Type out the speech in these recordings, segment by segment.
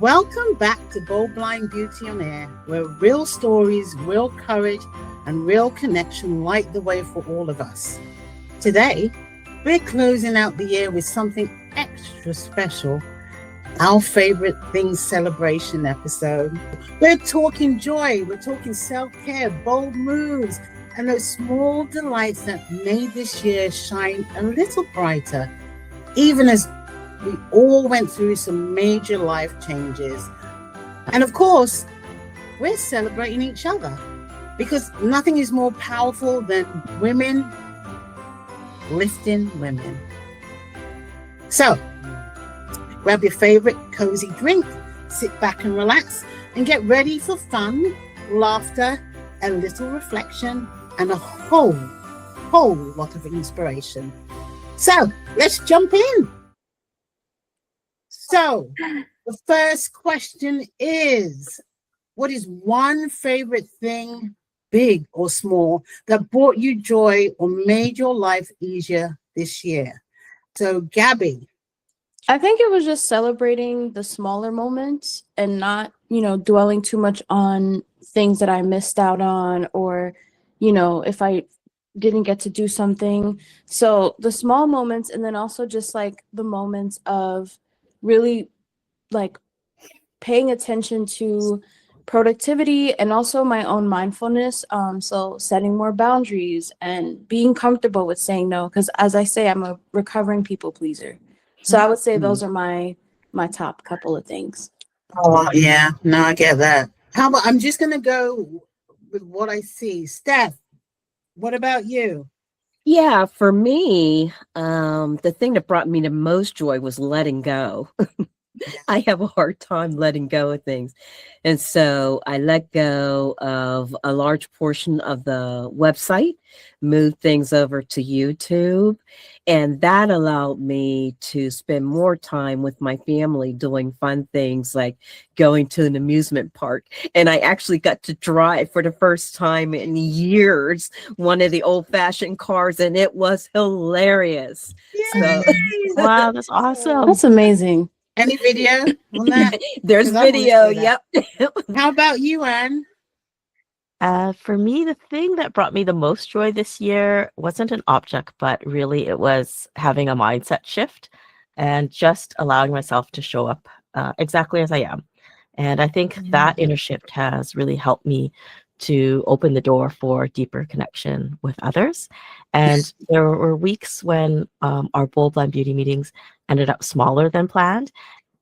Welcome back to Bold Blind Beauty on Air, where real stories, real courage, and real connection light the way for all of us. Today, we're closing out the year with something extra special, our favorite things celebration episode. We're talking joy, we're talking self-care, bold moves, and those small delights that made this year shine a little brighter, even as we all went through some major life changes. And of course, we're celebrating each other because nothing is more powerful than women lifting women. So, grab your favorite cozy drink, sit back and relax, and get ready for fun, laughter, a little reflection, and a whole lot of inspiration. So, let's jump in. So, the first question is, what is one favorite thing, big or small, that brought you joy or made your life easier this year? So, Gabby. I think it was just celebrating the smaller moments and not, dwelling too much on things that I missed out on or, if I didn't get to do something. So the small moments, and then also just like the moments of really like paying attention to productivity and also my own mindfulness. So setting more boundaries and being comfortable with saying no, because as I say, I'm a recovering people pleaser. So I would say those are my top couple of things. Oh, yeah. No, I get that. How about, I'm just going to go with what I see. Steph, what about you? Yeah, for me, the thing that brought me the most joy was letting go. I have a hard time letting go of things. And so I let go of a large portion of the website, moved things over to YouTube, and that allowed me to spend more time with my family doing fun things like going to an amusement park. And I actually got to drive for the first time in years one of the old-fashioned cars, and it was hilarious. So, wow, that's awesome. That's amazing. Any video on that? There's video. Yep. How about you, Anne? For me, the thing that brought me the most joy this year wasn't an object, but really it was having a mindset shift and just allowing myself to show up exactly as I am. And I think that inner shift has really helped me to open the door for deeper connection with others. And there were weeks when our Bold Blind Beauty meetings ended up smaller than planned,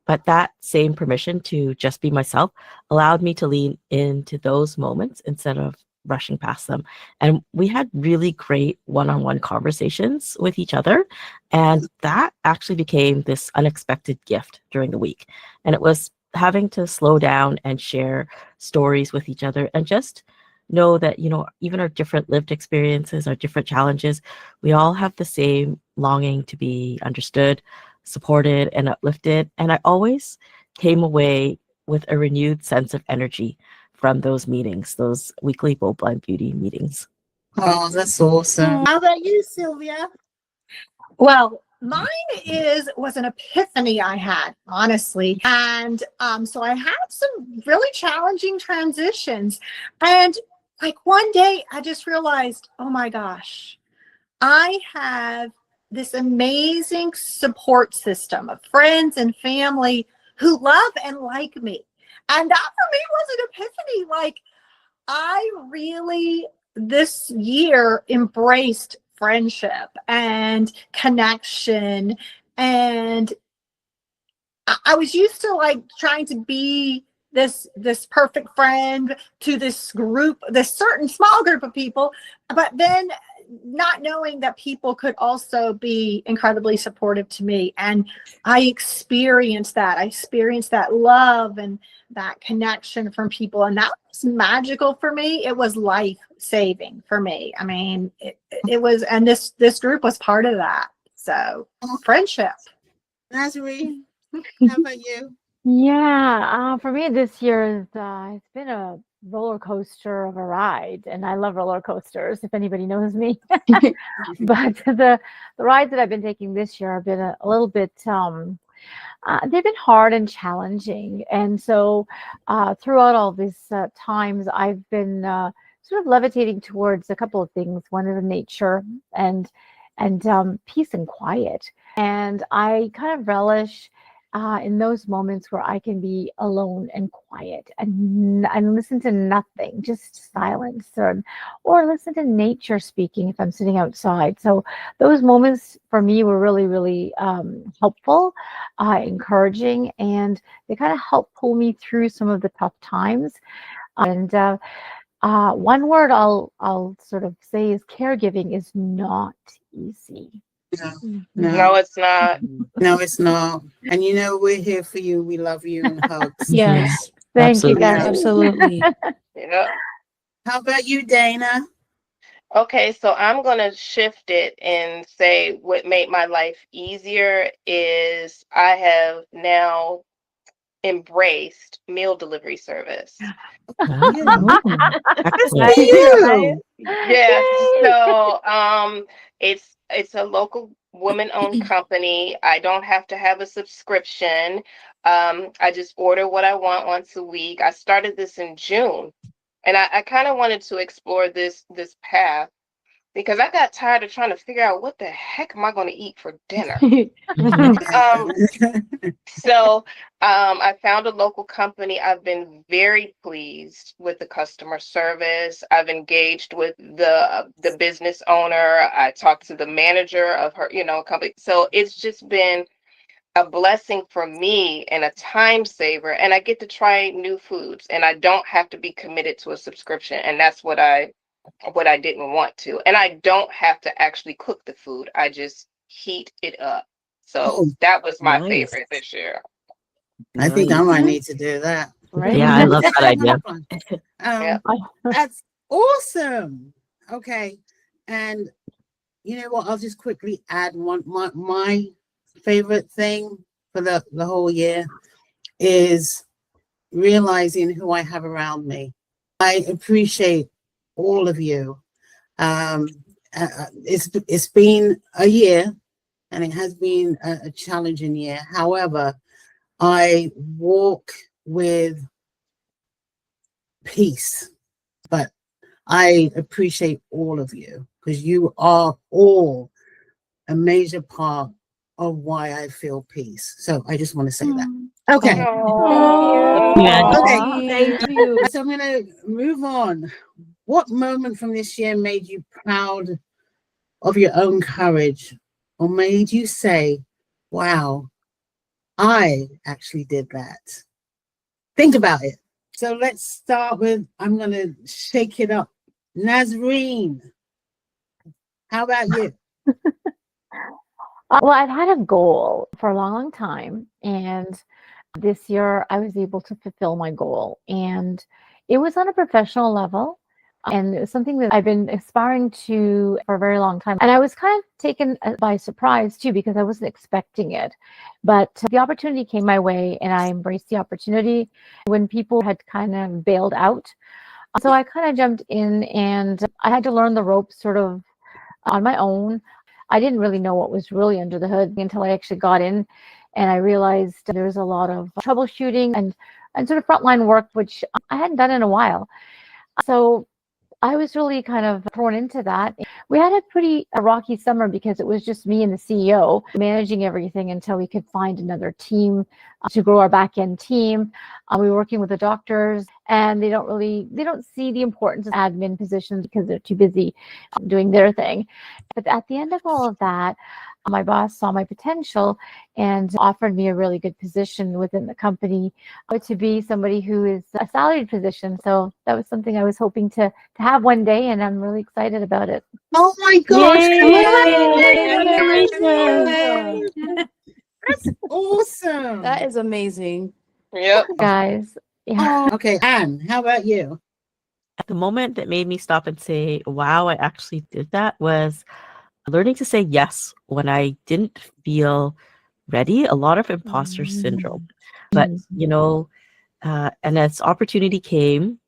but that same permission to just be myself allowed me to lean into those moments instead of rushing past them. And we had really great one-on-one conversations with each other. And that actually became this unexpected gift during the week. And it was having to slow down and share stories with each other and just know that, even our different lived experiences, our different challenges, we all have the same longing to be understood, supported, and uplifted. And I always came away with a renewed sense of energy from those meetings, those weekly Bold Blind Beauty meetings. Oh, that's awesome. How about you, Sylvia? Well, mine was an epiphany I had, honestly. And so I had some really challenging transitions. And like one day I just realized, oh my gosh, I have this amazing support system of friends and family who love and like me. And that for me was an epiphany. Like I really this year embraced friendship and connection. And I was used to like trying to be this perfect friend to this certain small group of people, but then not knowing that people could also be incredibly supportive to me. And I experienced that. I experienced that love and that connection from people. And that was magical for me. It was life-saving for me. I mean, it was, and this group was part of that. So friendship. Nasreen, how about you? Yeah, for me this year it's been a roller coaster of a ride, and I love roller coasters, if anybody knows me. But the rides that I've been taking this year have been a little bit they've been hard and challenging. And so throughout all these times, I've been sort of levitating towards a couple of things. One is nature and peace and quiet. And I kind of relish in those moments where I can be alone and quiet and listen to nothing, just silence, or listen to nature speaking if I'm sitting outside. So those moments for me were really, really helpful, encouraging, and they kind of help pull me through some of the tough times. And one word I'll sort of say is caregiving is not easy. No, it's not. No, it's not. And you know, we're here for you. We love you and hugs. Yes, Thank you, Absolutely. guys. absolutely. Yeah. How about you, Dana? Okay, so I'm going to shift it and say what made my life easier is I have now embraced meal delivery service. Oh, excellent. You. Yes, so it's a local woman-owned company. I don't have to have a subscription. I just order what I want once a week. I started this in June, and I kind of wanted to explore this path because I got tired of trying to figure out what the heck am I going to eat for dinner. So I found a local company. I've been very pleased with the customer service. I've engaged with the business owner. I talked to the manager of her, company. So it's just been a blessing for me and a time saver. And I get to try new foods, and I don't have to be committed to a subscription. And that's what I didn't want to. And I don't have to actually cook the food. I just heat it up. So that was my nice. favorite this year. I think I Nice. might need to do that. Right? Yeah, I love that idea. Yeah. That's awesome. Okay. And you know what? I'll just quickly add my favorite thing for the whole year is realizing who I have around me. I appreciate all of you. It's been a year, and it has been a challenging year. However, I walk with peace, but I appreciate all of you because you are all a major part of why I feel peace. So I just want to say that. Okay. Thank you. So I'm going to move on. What moment from this year made you proud of your own courage, or made you say, wow, I actually did that? Think about it. So let's start with, I'm going to shake it up. Nasreen, how about you? Well, I've had a goal for a long, long time. And this year I was able to fulfill my goal. And it was on a professional level. And it was something that I've been aspiring to for a very long time. And I was kind of taken by surprise too, because I wasn't expecting it. But the opportunity came my way, and I embraced the opportunity when people had kind of bailed out. So I kind of jumped in, and I had to learn the ropes sort of on my own. I didn't really know what was really under the hood until I actually got in, and I realized there was a lot of troubleshooting and sort of frontline work, which I hadn't done in a while. So I was really kind of thrown into that. We had a rocky summer because it was just me and the CEO managing everything until we could find another team to grow our back end team. We were working with the doctors, and they don't see the importance of admin positions because they're too busy doing their thing. But at the end of all of that, my boss saw my potential and offered me a really good position within the company to be somebody who is a salaried position. So that was something I was hoping to have one day, and I'm really excited about it. Oh my gosh. Congratulations. That's awesome. That is amazing. Yep. Guys, yeah. Oh, okay, Anne, how about you? The moment that made me stop and say, wow, I actually did that was learning to say yes when I didn't feel ready. A lot of imposter syndrome. But, and as opportunity came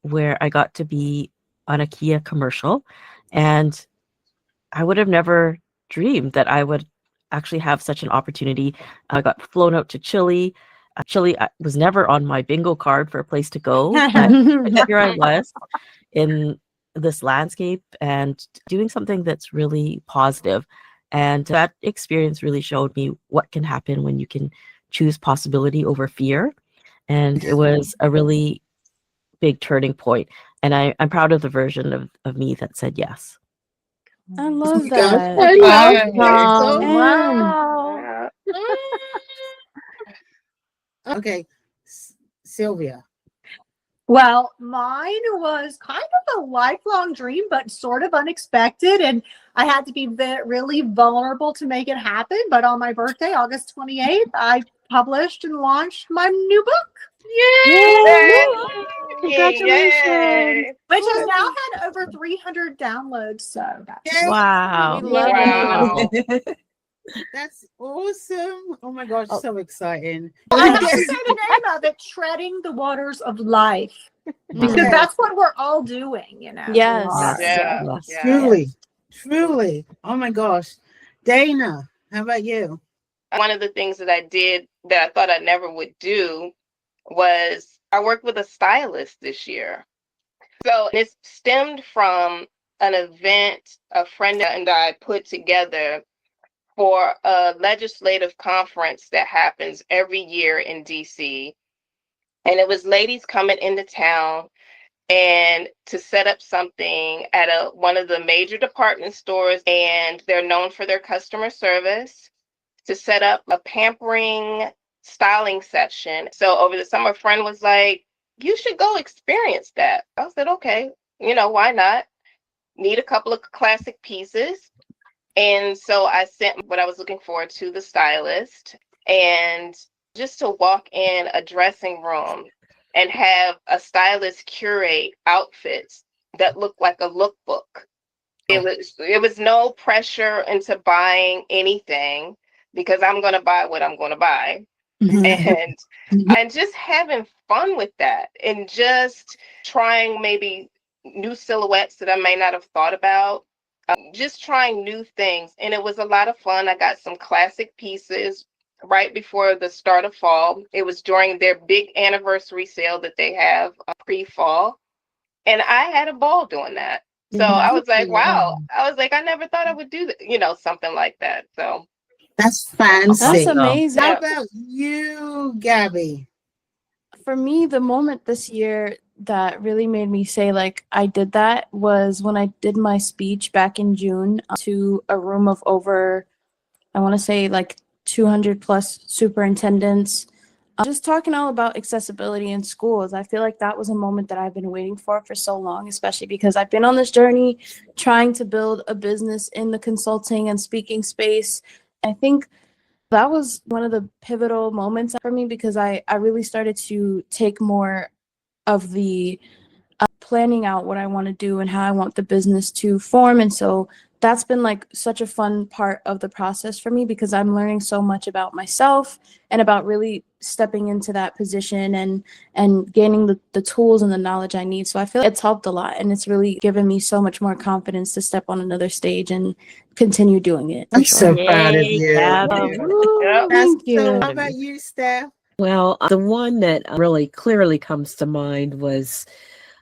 where I got to be on a Kia commercial, and I would have never dreamed that I would actually have such an opportunity. I got flown out to Chile. Chile was never on my bingo card for a place to go, but here I was in this landscape and doing something that's really positive. And that experience really showed me what can happen when you can choose possibility over fear. And it was a really big turning point. And I'm proud of the version of me that said yes. I love Gosh, that. I love it. Wow. So Wow. okay, Sylvia. Well, mine was kind of a lifelong dream, but sort of unexpected. And I had to be really vulnerable to make it happen. But on my birthday, August 28th, I published and launched my new book, Yay! Congratulations. which has now had over 300 downloads. So that's Yay. Wow. We love Wow. it. That's awesome. Oh my gosh, so exciting. I have to say the name of it, Treading the Waters of Life, because Okay. that's what we're all doing, you know. Yes. Yeah. Yes. Yeah. Truly. Oh my gosh. Dana, how about you? One of the things that I did that I thought I never would do was I worked with a stylist this year. So it stemmed from an event a friend and I put together for a legislative conference that happens every year in DC. And it was ladies coming into town and to set up something at one of the major department stores, and they're known for their customer service, to set up a pampering styling session. So over the summer, a friend was like, you should go experience that. I said, okay, why not? Need a couple of classic pieces. And so I sent what I was looking for to the stylist, and just to walk in a dressing room and have a stylist curate outfits that look like a lookbook. It was no pressure into buying anything, because I'm going to buy what I'm going to buy. And just having fun with that, and just trying maybe new silhouettes that I may not have thought about. Just trying new things. And it was a lot of fun. I got some classic pieces right before the start of fall. It was during their big anniversary sale that they have pre-fall. And I had a ball doing that. So I was like, wow. I was like, I never thought I would do that, something like that. So That's fancy. That's amazing. How about you, Gabby? For me, the moment this year that really made me say, like, I did that was when I did my speech back in June to a room of over, I want to say, like 200 plus superintendents, just talking all about accessibility in schools. I feel like that was a moment that I've been waiting for so long, especially because I've been on this journey trying to build a business in the consulting and speaking space. I think that was one of the pivotal moments for me, because I really started to take more of the planning out what I want to do and how I want the business to form. And so that's been like such a fun part of the process for me, because I'm learning so much about myself and about really stepping into that position and gaining the tools and the knowledge I need. So I feel like it's helped a lot, and it's really given me so much more confidence to step on another stage and continue doing it. I'm so proud of Yay, you. Gabby. Yep. Thank So you. how about you, Steph? Well, the one that really clearly comes to mind was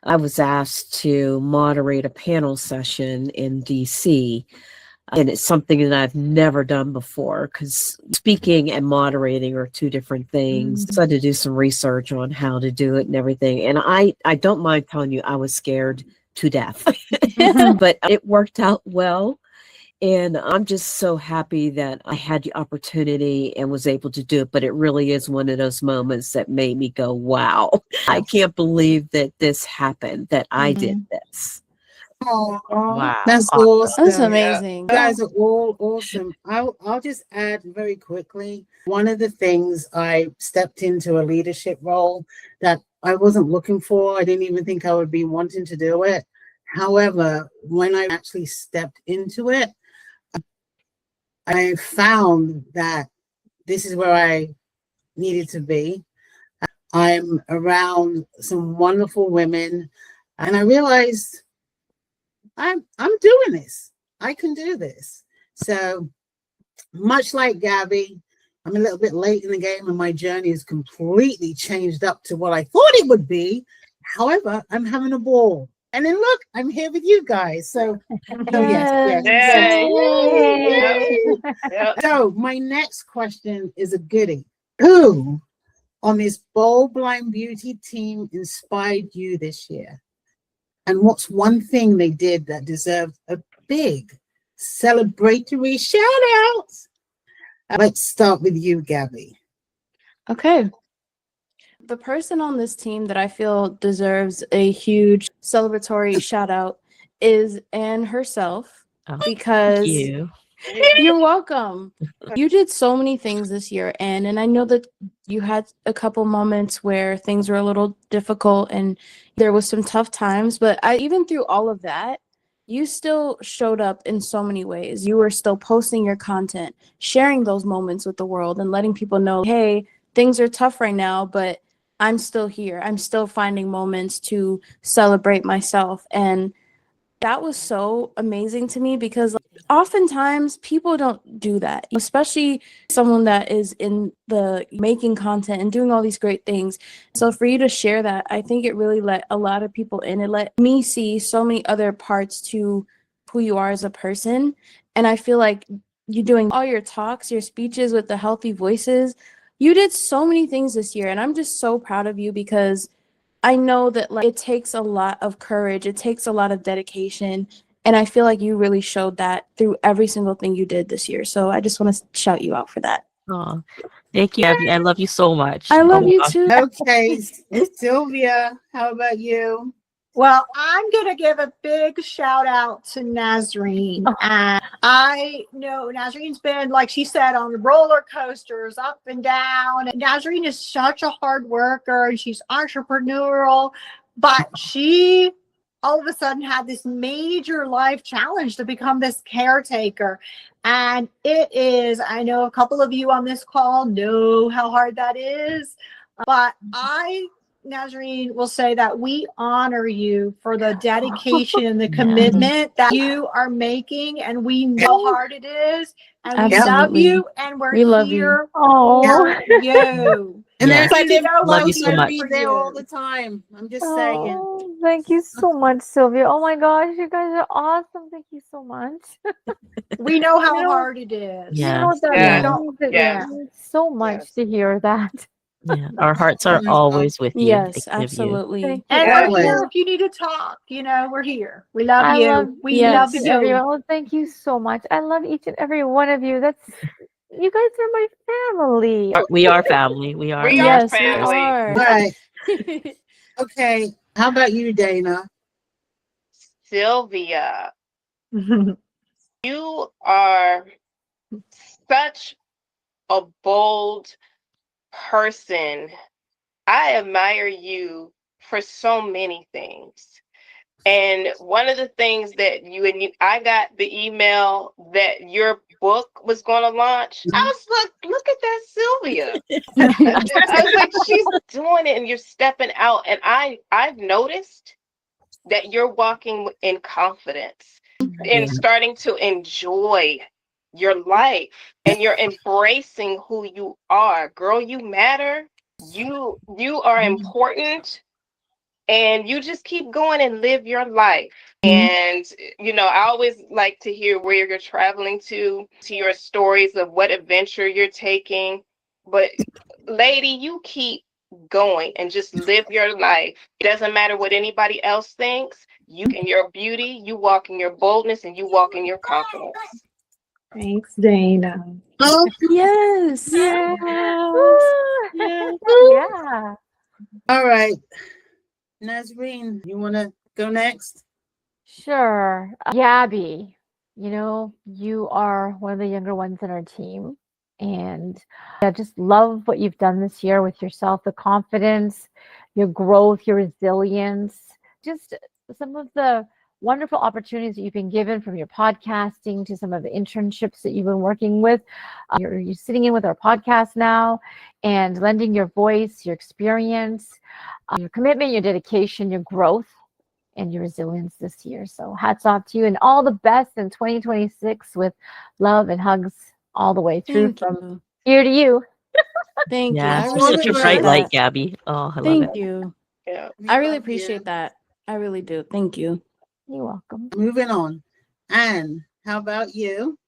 I was asked to moderate a panel session in DC. And it's something that I've never done before, because speaking and moderating are two different things. So I had to do some research on how to do it and everything. And I don't mind telling you, I was scared to death, but it worked out well. And I'm just so happy that I had the opportunity and was able to do it. But it really is one of those moments that made me go, wow, I can't believe that this happened, that I did this. Oh, Wow. that's Awesome. awesome. That's amazing. You guys are all awesome. I'll just add very quickly. One of the things, I stepped into a leadership role that I wasn't looking for. I didn't even think I would be wanting to do it. However, when I actually stepped into it, I found that this is where I needed to be. I'm around some wonderful women, and I realized I'm doing this. I can do this. So Much like Gabby, I'm a little bit late in the game and my journey is completely changed up to what I thought it would be. However, I'm having a ball. And then look, I'm here with you guys. So yes. Yay. Yep. So my next question is a goodie. Who on this Bold Blind Beauty team inspired you this year? And what's one thing they did that deserved a big celebratory shout out? Let's start with you, Gabby. Okay. The person on this team that I feel deserves a huge celebratory shout out is Anne herself, Oh, because thank you. you're welcome. You did so many things this year, Anne, and I know that you had a couple moments where things were a little difficult and there was some tough times, but even through all of that, you still showed up in so many ways. You were still posting your content, sharing those moments with the world and letting people know, hey, things are tough right now, but I'm still here. I'm still finding moments to celebrate myself. And that was so amazing to me because oftentimes people don't do that, especially someone that is in the making content and doing all these great things. So for you to share that, I think it really let a lot of people in. It let me see so many other parts to who you are as a person. And I feel like you doing all your talks, your speeches with the healthy voices, you did so many things this year. And I'm just so proud of you because I know that it takes a lot of courage, it takes a lot of dedication, and I feel like you really showed that through every single thing you did this year. So I just want to shout you out for that. Oh, thank you, Abby. I love you so much. I Oh love my you gosh. too. Okay, Sylvia, how about you? Well, I'm going to give a big shout out to Nasreen. Oh. And I know Nasreen's been, like she said, on the roller coasters up and down. And Nasreen is such a hard worker and she's entrepreneurial, but she all of a sudden had this major life challenge to become this caretaker. And it is, I know a couple of you on this call know how hard that is, but Nasreen will say that we honor you for the dedication and the commitment that you are making, and we know how hard it is, and we love Absolutely. you, and We love here Oh, for you. And Yes. then But you know Love we're you so here much. be for there all you. the time. I'm just saying. oh, thank you so much, Sylvia. Oh my gosh, you guys are awesome. Thank you so much. We know how You know- hard it is. You Yeah. know that Yes. means it Yes. means so much Yes. to hear that. Yeah. Our hearts are always with you. Yes, Thinking of you. absolutely. Thank you. And Yeah. we're here Always. if you need to talk. You know, we're here. We love I you. love We Yes. love each and you. every one. Oh, thank you so much. I love each and every one of you. You guys are my family. We are family. We are. We are Yes, we family. are. Right. Okay. How about you, Dana? Sylvia, you are such a bold person. I admire you for so many things. And one of the things that I got the email that your book was going to launch. I was like, look at that, Sylvia. I was like, she's doing it and you're stepping out. And I've noticed that you're walking in confidence and starting to enjoy your life and you're embracing who you are. Girl, you matter. You are important. And you just keep going and live your life. And, I always like to hear where you're traveling to your stories of what adventure you're taking. But, lady, you keep going and just live your life. It doesn't matter what anybody else thinks. You in your beauty, you walk in your boldness, and you walk in your confidence. Thanks, Dana. Oh, Yes. Yeah. Yeah. Yeah. all right. Nasreen, you want to go next? Sure. Gabby, you are one of the younger ones in our team. And I just love what you've done this year with yourself, the confidence, your growth, your resilience, just some of the wonderful opportunities that you've been given from your podcasting to some of the internships that you've been working with. You're sitting in with our podcast now and lending your voice, your experience, your commitment, your dedication, your growth, and your resilience this year. So hats off to you and all the best in 2026 with love and hugs all the way through Thank from you. here to you. Thank you. Yeah, I I you're really such a remember bright appreciate light, that. Gabby. Oh, I love Thank it. you. Yeah. We I really love appreciate you. that. I really do. Thank you. You're welcome. Moving on. Anne, how about you?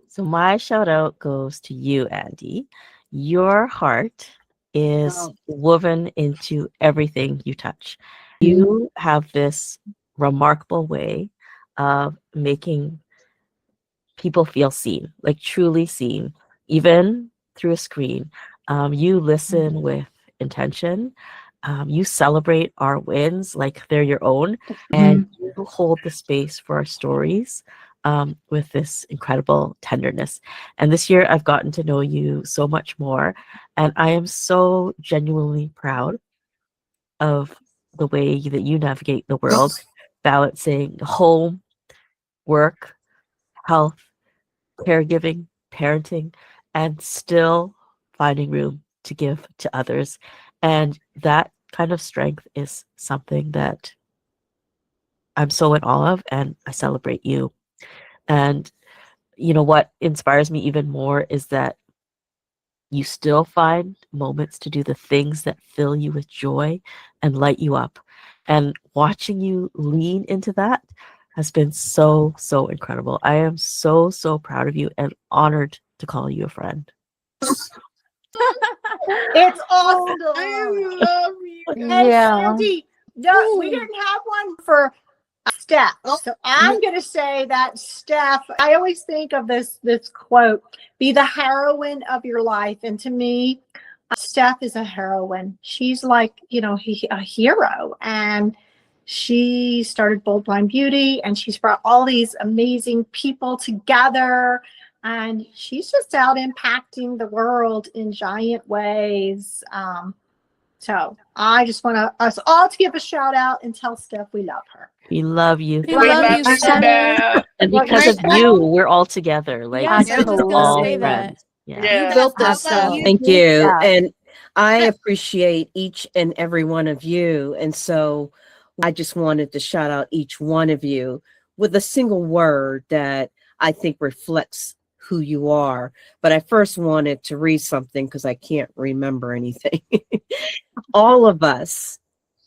So my shout out goes to you, Andy. Your heart is Oh, woven into everything you touch. You have this remarkable way of making people feel seen, like truly seen, even through a screen. You listen with intention. You celebrate our wins like they're your own, and you hold the space for our stories with this incredible tenderness. And this year, I've gotten to know you so much more, and I am so genuinely proud of the way that you navigate the world, balancing home, work, health, caregiving, parenting, and still finding room to give to others. And that kind of strength is something that I'm so in awe of, and I celebrate you. And you know what inspires me even more is that you still find moments to do the things that fill you with joy and light you up. And watching you lean into that has been so, so incredible. I am so, so proud of you and honored to call you a friend. It's awesome. I love you. Hey, Yeah. Sandy, no, we didn't have one for Steph. Oh, So I'm going to say that Steph, I always think of this quote, be the heroine of your life. And to me, Steph is a heroine. She's like, a hero. And she started Bold Blind Beauty, and she's brought all these amazing people together. And she's just out impacting the world in giant ways. So I just want us all to give a shout out and tell Steph we love her. We love you. We We love love you, you, Steph. Steph. And Well, because of right you, now- we're all together. Like Yes, I was just Absolutely. gonna all say that. friends. Yeah. Yeah. You built How this about show. you? Thank you. Yeah. And I appreciate each and every one of you. And so I just wanted to shout out each one of you with a single word that I think reflects who you are. But I first wanted to read something because I can't remember anything. All of us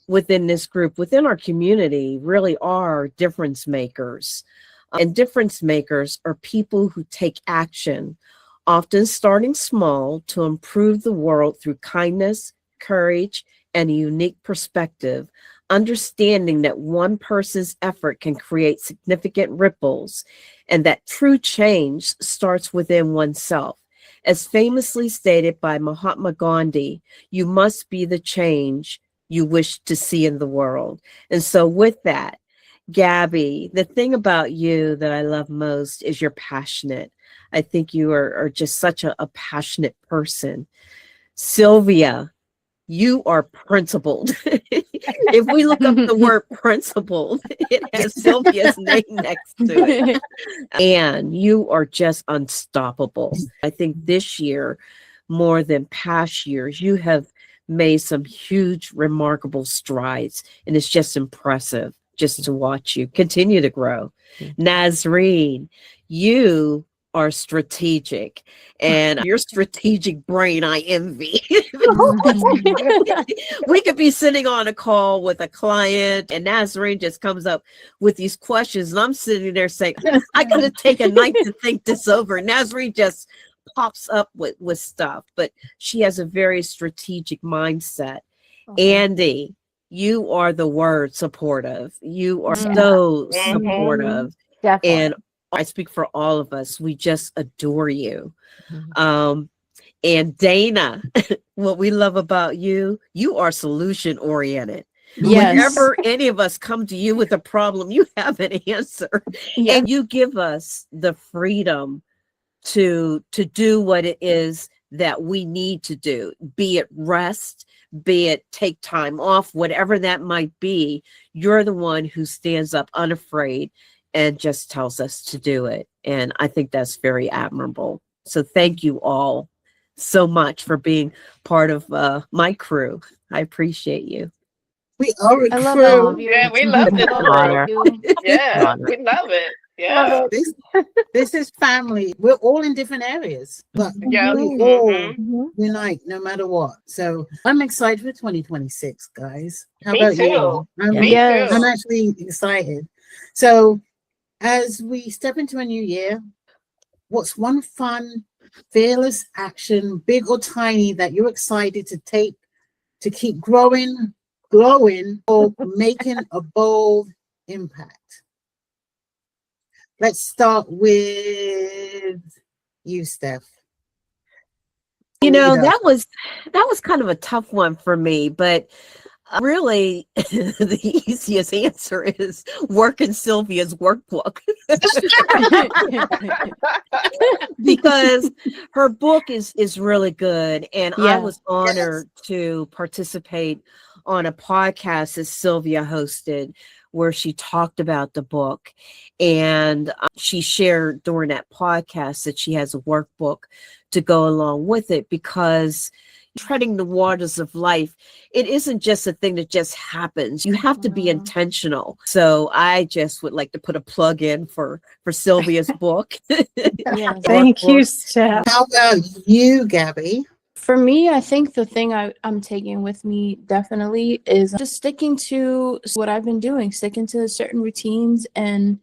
within this group, within our community, really are difference makers. And difference makers are people who take action, often starting small, to improve the world through kindness, courage, and a unique perspective, understanding that one person's effort can create significant ripples and that true change starts within oneself. As famously stated by Mahatma Gandhi, you must be the change you wish to see in the world. And so with that, Gabby, the thing about you that I love most is you're passionate. I think you are just such a passionate person. Sylvia, you are principled. If we look up the word principled, it has Sylvia's name next to it. And you are just unstoppable. I think this year, more than past years, you have made some huge, remarkable strides. And it's just impressive just to watch you continue to grow. Nasreen, you are strategic, and your strategic brain I envy. We could be sitting on a call with a client and Nasreen just comes up with these questions, and I'm sitting there saying, I gotta take a night to think this over. Nasreen just pops up with stuff, but she has a very strategic mindset. Andy, you are the word supportive. You are so supportive. Definitely. And I speak for all of us. We just adore you. And Dana, what we love about you, you are solution oriented. Yes. Whenever any of us come to you with a problem, you have an answer. Yeah. And you give us the freedom to do what it is that we need to do, be it rest, be it take time off, whatever that might be. You're the one who stands up unafraid and just tells us to do it. And I think that's very admirable. So thank you all so much for being part of my crew. I appreciate you. We are a I love crew. all of you. Yeah, we love this Love crew. all of you. Yeah, Honor. we love it. Yeah. This is family. We're all in different areas, but Yeah. we all Mhm. unite no matter what. So I'm excited for 2026, guys. How Me about too. you? Me Yes. I'm too. actually excited. So as we step into a new year, what's one fun, fearless action, big or tiny, that you're excited to take to keep growing, glowing, or making a bold impact? Let's start with you, Steph. You Lead know, up. that was kind of a tough one for me, but really the easiest answer is work in Sylvia's workbook because her book is really good, and I Yeah. was honored to participate on a podcast that Sylvia hosted where she talked about the book, and she shared during that podcast that she has a workbook to go along with it, because treading the waters of life, it isn't just a thing that just happens. You have to be intentional. So I just would like to put a plug in for Sylvia's book. Yes. Thank you, Workbook. Steph. How about you, Gabby? For me, I think the thing I'm taking with me definitely is just sticking to what I've been doing, sticking to certain routines and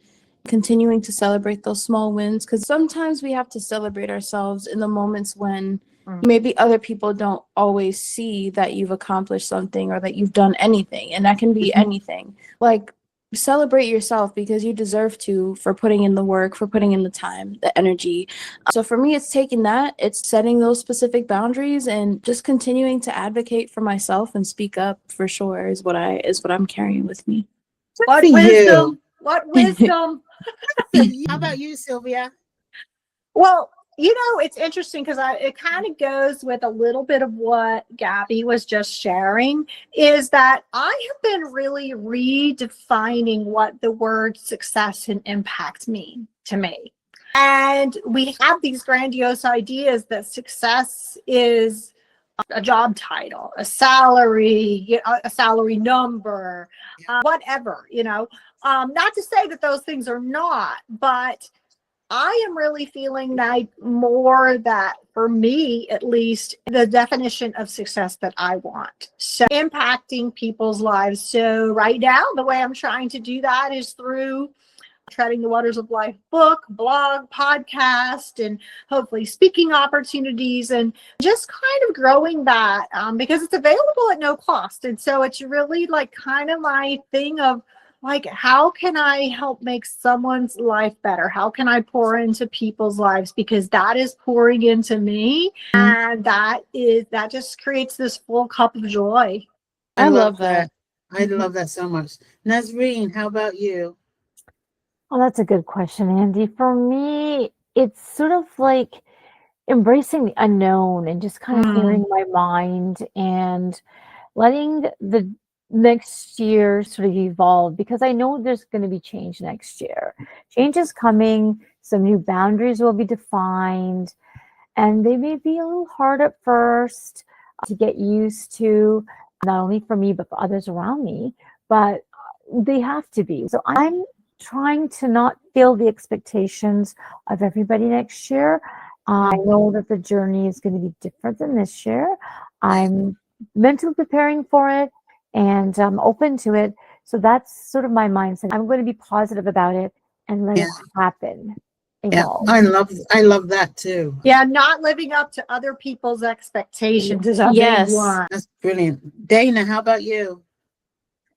continuing to celebrate those small wins. Because sometimes we have to celebrate ourselves in the moments when maybe other people don't always see that you've accomplished something or that you've done anything. And that can be anything. Like, celebrate yourself because you deserve to, for putting in the work, for putting in the time, the energy. So for me, it's taking that, it's setting those specific boundaries and just continuing to advocate for myself and speak up, for sure, is what I'm carrying with me. What for you. wisdom! What wisdom! How about you, Sylvia? Well, you know, it's interesting because it kind of goes with a little bit of what Gabby was just sharing, is that I have been really redefining what the word success and impact mean to me. And we have these grandiose ideas that success is a job title, a salary, a salary number, whatever, not to say that those things are not, but I am really feeling like more that, for me at least, the definition of success that I want. So impacting people's lives. So right now, the way I'm trying to do that is through Treading the Waters of Life book, blog, podcast, and hopefully speaking opportunities, and just kind of growing that because it's available at no cost. And so it's really like kind of my thing of, like, how can I help make someone's life better? How can I pour into people's lives? Because that is pouring into me. And that just creates this full cup of joy. I love that. I love that so much. Nasreen, how about you? Oh, that's a good question, Andy. For me, it's sort of like embracing the unknown and just kind of clearing my mind and letting the next year sort of evolve, because I know there's going to be change next year. Change is coming, some new boundaries will be defined, and they may be a little hard at first to get used to, not only for me, but for others around me, but they have to be. So I'm trying to not feel the expectations of everybody next year. I know that the journey is going to be different than this year. I'm mentally preparing for it, and I'm open to it. So that's sort of my mindset. I'm going to be positive about it and let it happen. Evolve. I love that too. Yeah, not living up to other people's expectations is a Yes. big one. That's brilliant. Dana, how about you?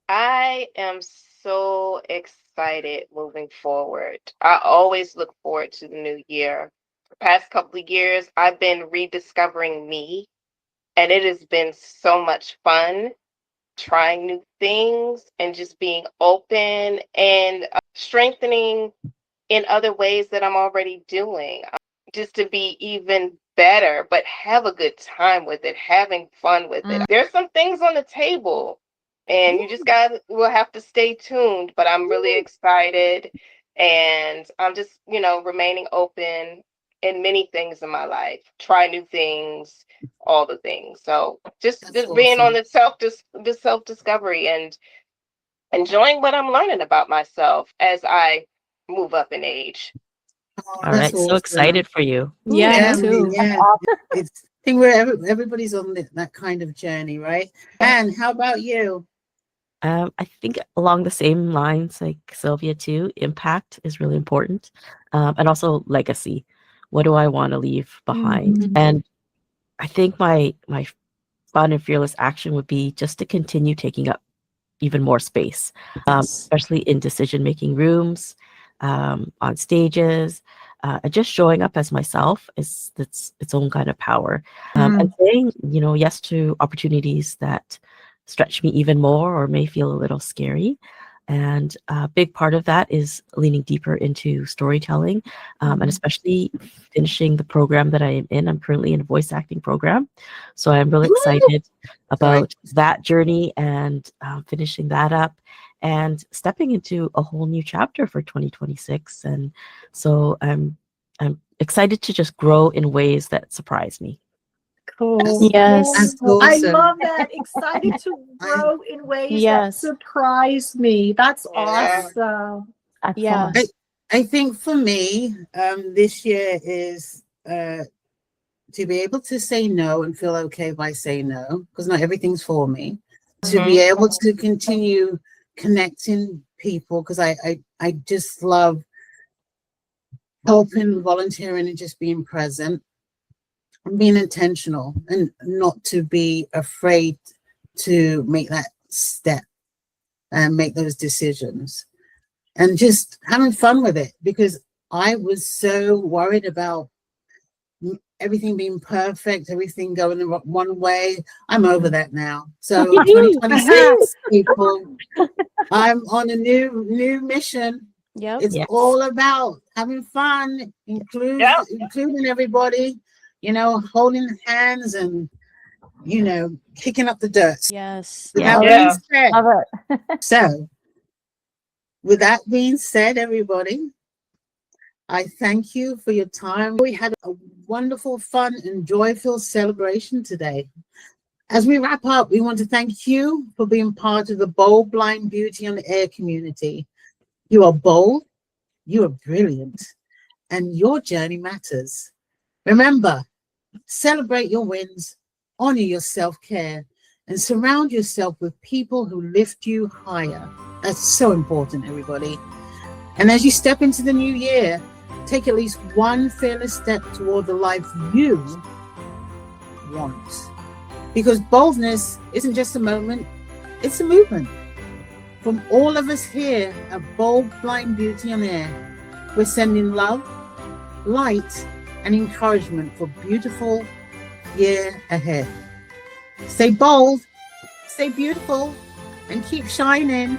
I am so excited moving forward. I always look forward to the new year. The past couple of years, I've been rediscovering me, and it has been so much fun trying new things and just being open and strengthening in other ways that I'm already doing, just to be even better, but have a good time with it, having fun with it. There's some things on the table, and you just will have to stay tuned, but I'm really excited, and I'm just, remaining open in many things in my life, try new things, all the things. So just being on the self discovery and enjoying what I'm learning about myself as I move up in age. Oh, All that's right. So awesome. excited for you. Yeah, me me too. Yeah, it's. I think everybody's on that kind of journey, right? And how about you? I think along the same lines, like Sylvia too, impact is really important, and also legacy. What do I want to leave behind? Mhm. And I think my fun and fearless action would be just to continue taking up even more space, Yes. especially in decision-making rooms, on stages, and just showing up as myself is that's its own kind of power. And saying, yes to opportunities that stretch me even more or may feel a little scary. And a big part of that is leaning deeper into storytelling, and especially finishing the program that I am in. I'm currently in a voice acting program. So I'm really excited about that journey and finishing that up and stepping into a whole new chapter for 2026. And so I'm excited to just grow in ways that surprise me. Cool. Yes. That's I awesome. love that. Excited to grow in ways that Yes. surprise me. That's Yeah. awesome. Yeah. Excellent. I think for me, this year is to be able to say no and feel okay by saying no, because not everything's for me. To be able to continue connecting people, because I just love helping, volunteering, and just being present and being intentional, and not to be afraid to make that step and make those decisions, and just having fun with it, because I was so worried about everything being perfect, everything going the one way. I'm over that now. So 2026, people, I'm on a new mission. Yep. It's Yes. all about having fun, including everybody, holding hands and, kicking up the dirt. Yes. With Yeah. that being said, Love it. so with that being said, everybody, I thank you for your time. We had a wonderful, fun, and joyful celebration today. As we wrap up, we want to thank you for being part of the Bold Blind Beauty on the Air community. You are bold, you are brilliant, and your journey matters. Remember, celebrate your wins, honor your self-care, and surround yourself with people who lift you higher. That's so important, everybody. And as you step into the new year, take at least one fearless step toward the life you want. Because boldness isn't just a moment, it's a movement. From all of us here at Bold Blind Beauty on Air, we're sending love, light, and encouragement for a beautiful year ahead. Stay bold, stay beautiful, and keep shining.